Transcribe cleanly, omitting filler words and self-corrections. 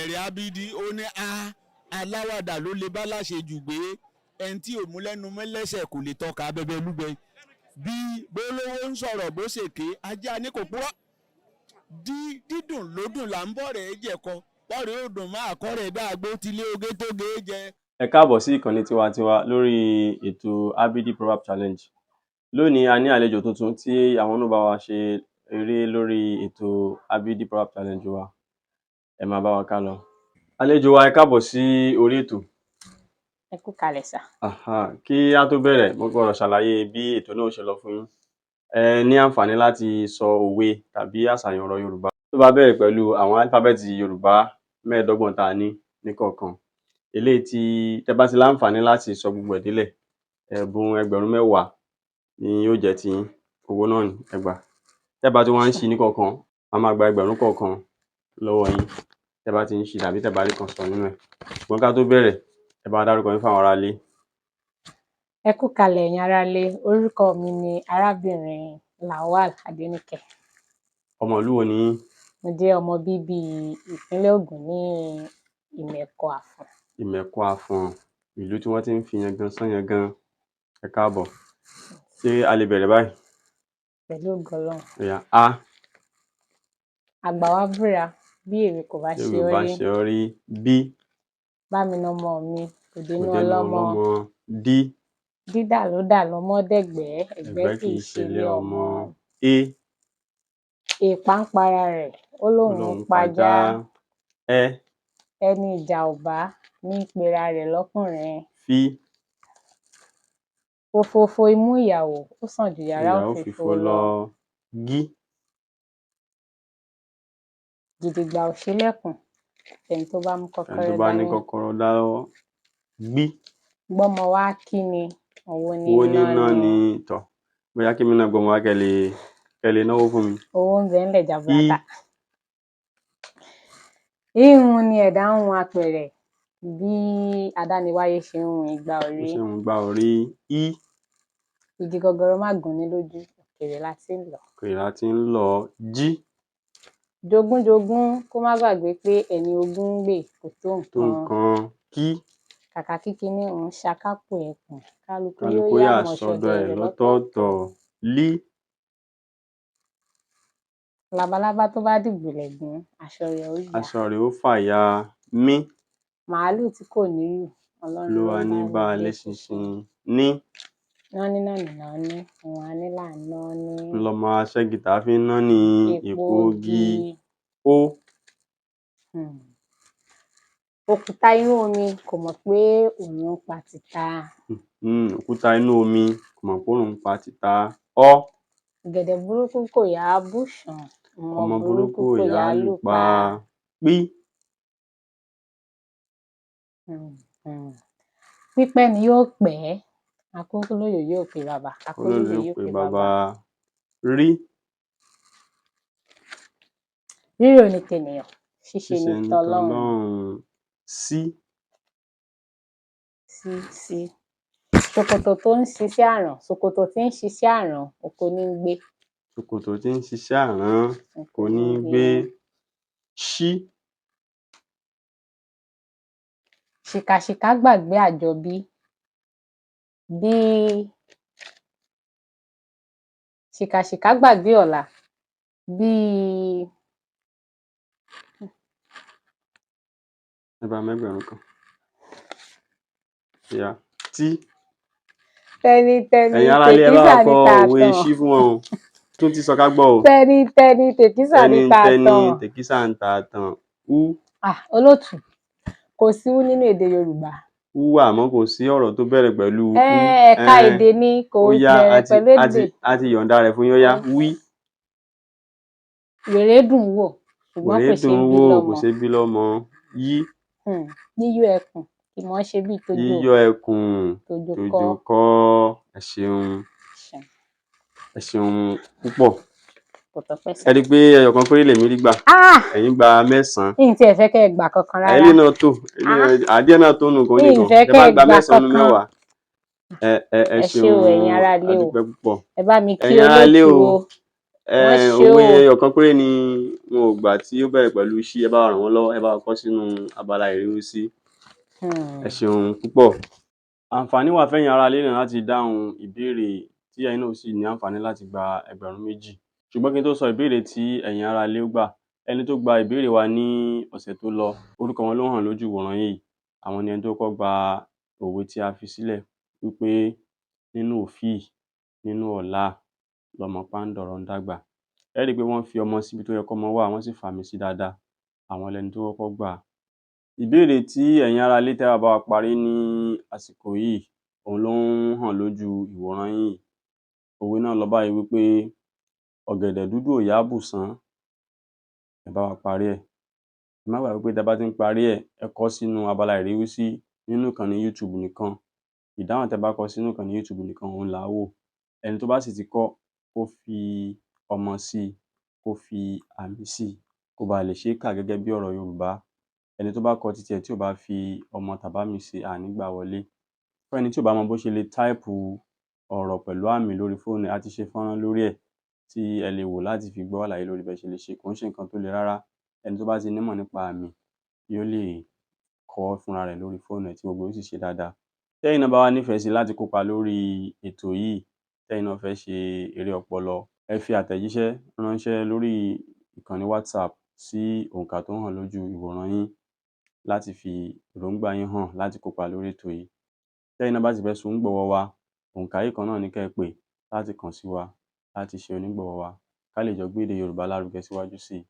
bẹ̀rẹ̀ Abidi ó ní aláwàdà ló lè bá láṣejù gbé ẹni tí òmùlẹ́nu mẹ́lẹ́sẹ̀ kò lè tọ́ka abẹ́bẹ́ lúgbẹ́ bí bólówó ń sọ̀rọ̀ bó ṣe ké ajá ní kò púrọ́ dídùn lódùn là ń bọ̀ rẹ̀ jẹ̀kọ bọ́ọ̀rẹ́ òdùn máa kọ́ rẹ̀ dáàgbó tilé oge tó ge jẹ. Ẹ káàbọ̀ sí ìkànnì tiwantiwa lórí ètò Abidi Proverb Challenge. Lónìí a ní àlejò tuntun tí àwọn náà bá wa ṣe eré lórí ètò Abidi Proverb Challenge wa. Ẹ máa bá wa ká lọ. Àlejò wa, ẹ káàbọ̀ sí orí ètò. Ẹ kú kalẹ̀ sà. Kí á tó bẹ̀rẹ̀, mo gbọ́dọ̀ ṣàlàyé bí ètò náà ṣe lọ fún yín. Ẹ ní àǹfààní láti sọ òwe tàbí àṣàyàn ọ̀rọ̀ Yorùbá tó bá bẹ̀rẹ̀ pẹ̀lú àwọn álífábẹ́ẹ̀tì Yorùbá 15 tá a ní níkọ̀ọ̀kan. Eléyìí tí tẹ́ bá ti láǹfààní láti sọ gbogbo ẹ̀ délẹ̀, ẹ̀bùn 10,000 ni yóò jẹ́ tiyín. Owó náà ni ẹ gbà. Tẹ́ bá ti wá ń ṣí níkọ̀ọ̀kan, a máa gba 1000 kọ̀ọ̀kan lọ́wọ́ yín. Tẹ́ bá ti ń ṣí tàbí tẹ́ bá rí kan sọ nínú ẹ̀. Ṣùgbọ́n ká tó bẹ̀rẹ̀, ẹ bá dárúkọ yín fáwọn aráalé. Ẹ kú kalẹ̀ ẹ̀yin aráalé. Orúkọ mi ni arábìnrin Lawal Adéníkẹ́. Ọmọ ìlú wo ni yín? Mo jẹ́ ọmọ bíbí ìpínlẹ̀ Ògùn ní Ìmẹ̀kọ Àfọ̀n. Ìmẹ̀kọ Àfọ̀n, ìlú tí wọ́n ti ń fi yangan sán yangan. Ẹ káàbọ̀. Ṣé a lè bẹ̀rẹ̀ báyìí? Pẹ̀lú ògo Ọlọ́run. Ó yá. A. Àgbà wá búra bí èrè kò bá ṣe Yorùbá ṣe ọ́ rí. B. Bá mi nọmọ mi kò dénú Kò dénú ọlọ́mọ. D. Dídà ló dà lọ́mọ dẹ̀gbẹ́, ẹ̀gbẹ́ kì í ṣe ilé ọmọ. E. Èèpà ń para rẹ̀, ó lóun ń pajá. Ẹ. Ẹni ìjà ò bá ní pera rẹ̀ lọ́kùnrin. F. Òfófó imú ìyàwó ó sàn ju yàrá òfìfo lọ. G. Gidigba ò ṣílẹ̀kùn ẹni tó bá mú Ẹni tó kọ́kọ́rọ́ bá ní dání. kọ́kọ́rọ́ lọ́wọ́. Gb. Gbọ́mọ wá kí ni owó Owó níná níná ni. ni tọ̀. Bóyá kémi náà gbọ́mọ wá kẹ́ lè náwó fún mi. Owó ń bẹ ńlẹ̀ jaburata. Híhun ni ẹ̀dá ń hun apẹ̀rẹ̀ bí adániwáyé ṣe ń hun igba Bó orí. ṣe ń gba orí. I. Igi gọgọrọ má gún ní lójú, òkèèrè la ti ń lọ̀. Òkèèrè la ti ń lọ. J. Jogúnjogún kó má gbàgbé pé ẹni ogún ń gbè kò tó Tó nǹkan. nǹkan. K. Kàkà kí kinní òun ṣakápò ẹkùn, kálukú Kálukú yóò yà yàmọ̀ sọ́dọ̀ ṣọdọ̀ ẹ̀ rẹ̀ lọ́tọ̀ọ̀tọ̀. L. Labalábá tó bá dìgbòlẹ̀gún, aṣọ rẹ̀ ó yà. Aṣọ rẹ̀ ó fàya. M. Màálù tí kò níyù, Ọlọ́run Ló ló wá ní ń bá bá a a léṣinṣin. léṣinṣin. Ní. Nání nání nání, òun á ní là ń ná ní. Lọmọ aṣẹ́gità fi ń náni èpo ogi. O. Òkúta inú omi kò mọ̀ pé òun ń pa tìta. Òkúta inú omi kò mọ̀ pé òun ń pa tìta. Ọ. Ọ̀gẹ̀dẹ̀ burúkú kò yá bùṣàn, Ọmọ burúkú ò yá lù pa. P. Pípẹ́ ni yóò pẹ́, akókólóyè yóò pe bàbá, akólóyè yóò pe bàbá. R. Rírò ni tènìyàn, ṣíṣe ni tọlọ́run. C. Ṣòkòtò tó ń ṣiṣẹ́ àràn, ṣòkòtò tí ń ṣiṣẹ́ àràn, oko ní ń gbé. Ṣòkòtò tí ń ṣiṣẹ́ àrán kò ní gbé. Ṣ. Ṣìkàṣìkà gbàgbé àjọbí bí ṣìkàṣìkà gbàgbé ọ̀la bí. Ẹ bá mẹ́gbẹ̀rún kan. Ìyá. T. Tẹnitẹni Ẹ̀yin aráalé ẹ bá tèkísà wa ní kọ òwe tààtàn. ṣí fún wọn o. Tún ti sọ ká gbọ́ o. Tẹnitẹni tèkísà ní tààtàn. Tẹnitẹni tèkísà ń tààtàn. U. Olótù, kò sí ú nínú èdè Yorùbá. U wà àmọ́ kò sí ọ̀rọ̀ tó bẹ̀rẹ̀ pẹ̀lú U. Ẹ̀ka èdè ni kò bẹ̀rẹ̀ pẹ̀lú èdè. A ti yọ̀ǹda rẹ̀ fún yín. Ó yá. Wí. Wèrè dùn wò ṣùgbọ́n kò ṣe bí lọ́mọ. Kò ṣe bí lọ́mọ. Yí. Yíyọ ẹkùn kì mọ́ ṣe bí tójó. Yíyọ ẹkùn tójó kọ́. Ẹ ṣeun púpọ̀. Ẹ rí i pé ẹyọ̀kan péré lèmi rí gbà. Ẹ̀yin gba 9. Ìyìn tí ẹ fẹ́ kẹ́ ẹ gbà kankan rárá. Ẹ̀yin náà tó. Àdíẹ̀ náà tó nù kan nìkan. Ìyìn fẹ́ kẹ́ ẹ gbà kankan. Ẹ bá gba 9 nínú 10. Ẹ ṣeun ẹ̀yin aráalé o. adúpẹ́ púpọ̀. Ẹ bá mi kí olóòtú o. wọ́n ṣe òwe o. ẹyọ kan péré ni wọn ò gbà tí ó bẹ̀rẹ̀ pẹ̀lú ṣí, ẹ bá wa ràn wọ́n lọ́wọ́, ẹ bá wa kọ sínú abala ìrínisí. Ẹ ṣeun púpọ̀. Àǹfààní wà fẹ́yìn aráalé náà láti dáhùn ìbéèrè tí ẹ̀yin náà sì ní àǹfààní láti gba 2,000. Ṣùgbọ́n kí n tó sọ ìbéèrè tí ẹ̀yin aráalé gbà, ẹni tó gba ìbéèrè wa ní ọ̀sẹ̀ tó lọ, orúkọ wọn ló hàn lójú ìwòran yìí. Àwọn ni ẹni tó kọ́kọ́ gba òwe tí a fi sílẹ̀ wípé nínú òfíì, nínú ọ̀la lọmọ páńdọ̀rọ̀ ń dàgbà. Ẹ rí i pé wọ́n fi ọmọ síbi tó yẹ kọ́mọ wà, wọ́n sì fàmì sí dáadáa. Àwọn lẹni tó kọ́kọ́ gbà á. Ìbéèrè tí ẹ̀yin aráalé tẹ́ wá bá wa parí ní àsìkò yìí, òun ló ń hàn lójú ìwòran yín yìí. Òwe náà lọ báyìí wípé ọ̀gẹ̀dẹ̀ dúdú ò yá bùsán, ẹ bá wa parí ẹ̀. Ẹ má gbàgbé pé tẹ́ bá ti ń parí ẹ̀, ẹ kọ ọ́ sínú abala ìrínisí nínú ìkànnì YouTube nìkan. Ìdáhùn tẹ́ bá kọ sínú ìkànnì YouTube nìkan òun là á wò. Ẹni tó bá sì ti kọ́, kó fi ọmọ sí i, kó fi àmì sí i, kó ba lè ṣe é kà gẹ́gẹ́ bí ọ̀rọ̀ Yorùbá. Ẹni tó bá kọ titi ẹ̀ tí ò bá fi ọmọ tàbámì sí i, a ní gbà wọlé. Fún ẹni tí ò bá mọ bó ṣe lè táìpù ọ̀rọ̀ pẹ̀lú àmì lórí fóònù, a ti ṣe fọ́nrán lórí ẹ̀ tí ẹ lè wò láti fi gbọ́ àlàyé lórí bẹ́ẹ̀ ṣe lè ṣe. Kò ń ṣe nǹkan tó le rárá. Ẹni tó bá ti nímọ̀ nípa àmì yóò lè kọ ọ́ fúnra rẹ̀ lórí fóònù ẹ̀ tí gbogbo ẹ̀ ó sì ṣe dáadáa. Tẹ́yìn náà bá wá nífẹ̀ẹ́ sí láti kópa lórí ètò yìí, tẹ́yìn náà fẹ́ ṣe eré ọpọlọ, ẹ fi àtẹ̀jíṣẹ́ ránṣẹ́ lórí ìkànnì WhatsApp sí òǹkà tó hàn lójú ìwòran yín láti fi èròńgbà yín hàn láti kópa lórí ètò yìí. Tẹ́yìn náà bá sì fẹ́ ṣonígbọ̀wọ́ wa, òǹkà yìí kan náà ni kẹ́ ẹ pè láti kàn sí wa láti ṣe onígbọ̀wọ́ wa ká lè jọ gbé èdè Yorùbá lárugẹ síwájú sí i.